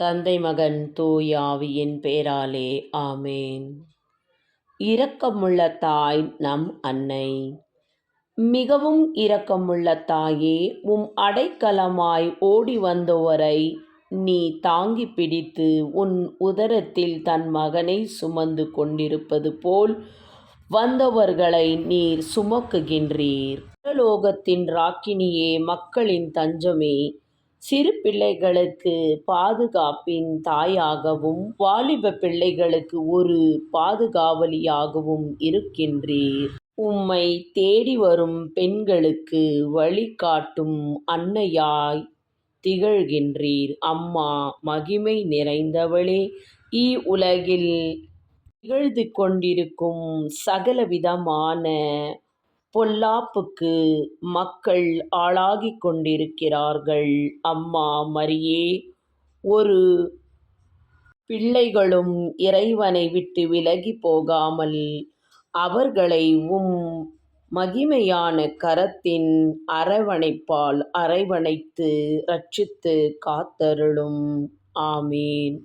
தந்தை மகன் தூய ஆவியின் பேராலே ஆமேன். இரக்கமுள்ள தாய் நம் அன்னை. மிகவும் இரக்கமுள்ள தாயே, உம் அடைக்கலமாய் ஓடி வந்தோரை நீ தாங்கி பிடித்து உன் உதரத்தில் தன் மகனை சுமந்து கொண்டிருப்பது போல் வந்தவர்களை நீர் சுமக்குகின்றீர். பரலோகத்தின் ராக்கினியே, மக்களின் தஞ்சமே, சிறு பிள்ளைகளுக்கு பாதுகாப்பின் தாயாகவும் வாலிப பிள்ளைகளுக்கு ஒரு பாதுகாவலியாகவும் இருக்கின்றீர். உம்மை தேடி வரும் பெண்களுக்கு வழிகாட்டும் அன்னையாய் திகழ்கின்றீர். அம்மா, மகிமை நிறைந்தவளே, உலகில் நிகழ்ந்து கொண்டிருக்கும் சகலவிதமான பொல்லாப்புக்கு மக்கள் ஆளாகிக் கொண்டிருக்கிறார்கள். அம்மா மரியே, ஒரு பிள்ளைகளும் இறைவனை விட்டு விலகி போகாமல் அவர்களை உம் மகிமையான கரத்தின் அரவணைப்பால் அரவணைத்து இரட்சித்து காத்தருளும். ஆமீன்.